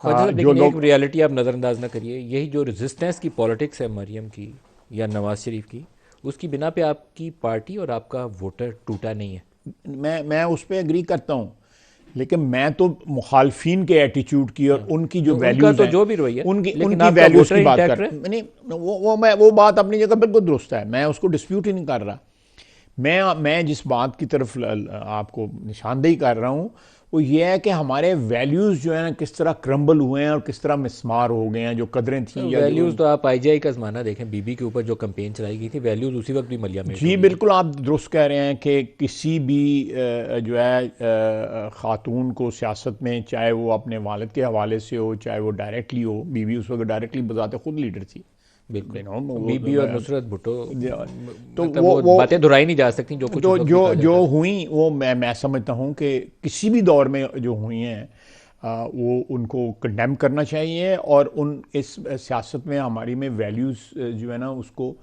ख्वाजा साहब, जो लेकिन एक लोग रियलिटी आप नज़रअंदाज ना करिए, यही जो रेजिस्टेंस की पॉलिटिक्स है मरियम की या नवाज शरीफ की, उसकी बिना पे आपकी पार्टी और आपका वोटर टूटा नहीं है। मैं उस पर एग्री करता हूँ, लेकिन मैं तो मुखालफिन के एटीट्यूड की और उनकी जो तो उनका वैल्यूज़ तो हैं, जो भी रवैया, उनकी लेकिन उनकी आपका वैल्यूज़ वोटर की बात इंटैक्ट कर रहे। नहीं। वो बात अपनी जगह बिल्कुल दुरुस्त है, मैं उसको डिस्प्यूट ही नहीं कर रहा। मैं जिस बात की तरफ आपको निशानदेही कर रहा हूँ, वो ये है कि हमारे वैल्यूज़ जो है ना किस तरह क्रम्बल हुए हैं और किस तरह मिसमार हो गए हैं, जो कदरें सर, थी या जो। वैल्यूज़ तो आप आईजीआई का ज़माना देखें, बीबी के ऊपर जो कंपेन चलाई गई थी, वैल्यूज़ उसी वक्त भी मलियामेट हो जी गई थी। बिल्कुल, आप दुरुस्त कह रहे हैं कि किसी भी जो है ख़ातून को सियासत में, चाहे वो अपने वालिद के हवाले से हो, चाहे वो डायरेक्टली हो, बीवी उस वक्त डायरेक्टली बजाते खुद लीडर थी। बिल्कुल। वो बीबी और नुसरत भुट्टो, तो मतलब वो बातें दोहराई नहीं जा सकती जो कुछ तो उस वक्त जो लिखा जो जाता था। हुई वो मैं समझता हूँ कि किसी भी दौर में जो हुई हैं, वो उनको कंडेम करना चाहिए, और उन इस सियासत में हमारी में वैल्यूज़ जो है ना उसको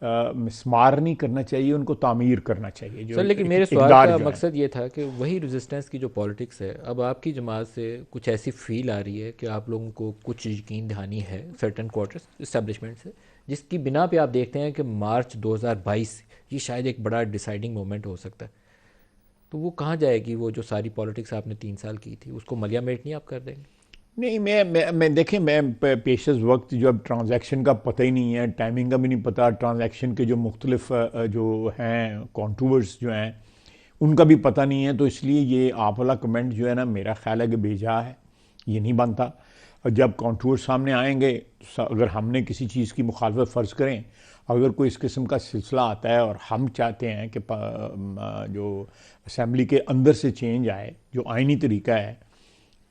मिसमार नहीं करना चाहिए, उनको तामीर करना चाहिए, जो सर, लेकिन मेरे सवाल इकदार का जो है। मकसद ये था कि वही रेजिस्टेंस की जो पॉलिटिक्स है, अब आपकी जमात से कुछ ऐसी फील आ रही है कि आप लोगों को कुछ यकीन दहानी है सर्टन क्वार्टर्स इस्टेब्लिशमेंट से, जिसकी बिना पे आप देखते हैं कि मार्च 2022 ये शायद एक बड़ा डिसाइडिंग मोमेंट हो सकता है। तो वो कहाँ जाएगी, वो जो सारी पॉलिटिक्स आपने 3 साल की थी, उसको मलियामेट नहीं आप कर देंगे? नहीं, मैं देखें, मैं पेशेस वक्त जो अब ट्रांजैक्शन का पता ही नहीं है, टाइमिंग का भी नहीं पता, ट्रांजैक्शन के जो मुख्तलिफ जो हैं कॉन्टूवर्स जो हैं उनका भी पता नहीं है, तो इसलिए ये आप वाला कमेंट जो है ना मेरा ख्याल है कि बेजा है, ये नहीं बनता। और जब कॉन्टूर सामने आएंगे, अगर हमने किसी चीज़ की मुखालफत फ़र्ज़ करें, अगर कोई इस किस्म का सिलसिला आता है और हम चाहते हैं कि जो असम्बली के अंदर से चेंज आए, जो आइनी तरीका है,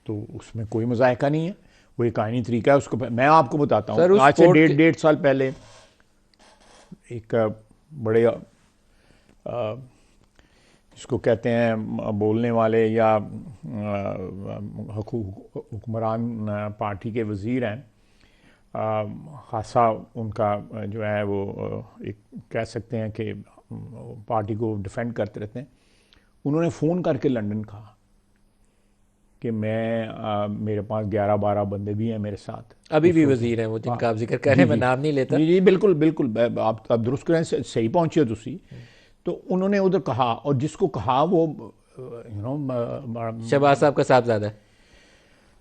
तो उसमें कोई मजायका नहीं है। वो एक आइनी तरीका है, उसको मैं आपको बताता हूँ। सर, उस आज से कोर्ट डेढ़ के डेढ़ साल पहले एक बड़े जिसको कहते हैं बोलने वाले या हुक्मरान पार्टी के वज़ीर हैं, खासा उनका जो है वो एक कह सकते हैं कि पार्टी को डिफेंड करते रहते हैं। उन्होंने फ़ोन करके लंदन कहा कि मेरे पास 11-12 बंदे भी हैं मेरे साथ अभी उस भी वक्त। वजीर हैं वो हाँ जिनका आप जिक्र कर रहे जी हैं, मैं जी नाम नहीं लेता। जी जी बिल्कुल बिल्कुल, आप दुरुस्त करें, सही पहुंचे हो तुसी। तो उन्होंने उधर कहा, और जिसको कहा वो शहबाज साहब का साहबजादा है।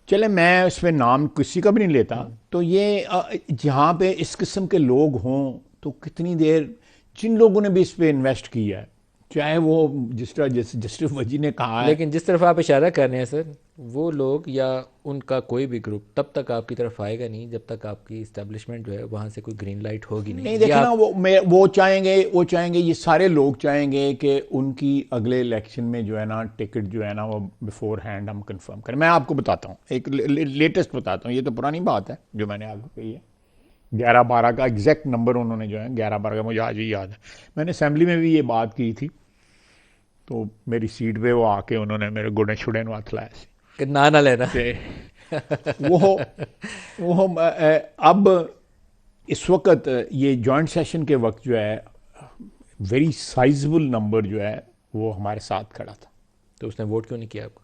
चले मैं इसमें नाम किसी का भी नहीं लेता। तो ये जहाँ पे इस किस्म के लोग हों, तो कितनी देर जिन लोगों ने भी इस पे इन्वेस्ट किया है, चाहे वो जिस तरह जस्टिस वजी ने कहा है। लेकिन जिस तरफ आप इशारा कर रहे हैं सर, वो लोग या उनका कोई भी ग्रुप तब तक आपकी तरफ आएगा नहीं जब तक आपकी इस्टेब्लिशमेंट जो है वहाँ से कोई ग्रीन लाइट होगी नहीं, नहीं ये देखे ना, आप। वो चाहेंगे, ये सारे लोग चाहेंगे कि उनकी अगले इलेक्शन में जो है ना टिकट जो है ना वो बिफोर हैंड हम कंफर्म करें। मैं आपको बताता हूँ, एक लेटेस्ट बताता हूँ, ये तो पुरानी बात है जो मैंने आपको कही है। 11-12 का एग्जैक्ट नंबर उन्होंने जो है 11-12 का मुझे आज ही याद है। मैंने असेंबली में भी ये बात की थी, तो मेरी सीट पे वो आके उन्होंने मेरे गुडे शुडे नु हाथ लाया कि ना लेना। सी वो वो अब इस वक्त ये जॉइंट सेशन के वक्त जो है वेरी साइजेबल नंबर जो है वो हमारे साथ खड़ा था। तो उसने वोट क्यों नहीं किया आपको?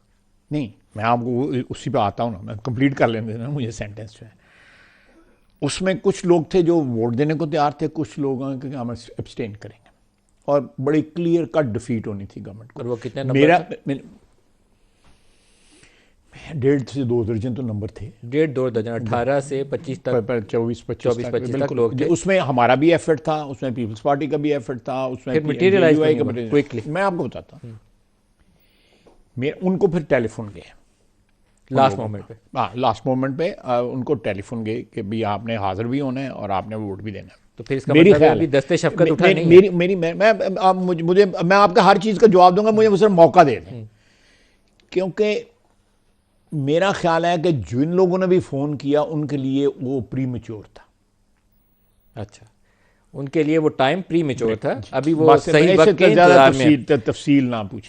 नहीं, मैं आपको उसी पे आता हूँ ना, मैं कंप्लीट कर लेने देना मुझे सेंटेंस जो है। उसमें कुछ लोग थे जो वोट देने को तैयार थे, कुछ लोग हैं कि हम एब्सटेन करेंगे, और बड़ी क्लियर कट डिफीट होनी थी गवर्नमेंट को। और वो कितने नंबर मेरा थे? 1.5 से 2 दर्जन तो नंबर थे। 1.5-2 दर्जन, 18 से 25 तक। 24-25 चौबीस तक पच्चीस तक बिल्कुल। लोग थे। उसमें हमारा भी एफर्ट था, उसमें पीपल्स पार्टी का भी एफर्ट था, उसमें फिर मटीरियलाइज क्यों पीएमजेयूआई नहीं का हुआ भी। क्विकली? मैं आपको बताता हूँ, मैं उनको फिर टेलीफोन गए उन लास्ट लोगों मोमेंट का। पे? हाँ, लास्ट मोमेंट पे उनको टेलीफोन गए कि भाई आपने हाजिर भी होना है और आपने वोट भी देना है। तो फिर इसका मेरी मतलब है ख्याल अभी है दस्ते शफकत मे, उठा मेरी नहीं है। मेरी मेरी मैं आप मुझे मैं आपका हर चीज़ का जवाब दूंगा, मुझे सिर्फ मौका दे दें। क्योंकि मेरा ख्याल है कि जिन लोगों ने भी फ़ोन किया उनके लिए वो प्री मेच्योर था। अच्छा, उनके लिए वो टाइम प्री मेच्योर था, जी, अभी वो बस सही ऐसे वक्त के ज़्यादा इंतजार में है। तफसील ना पूछें।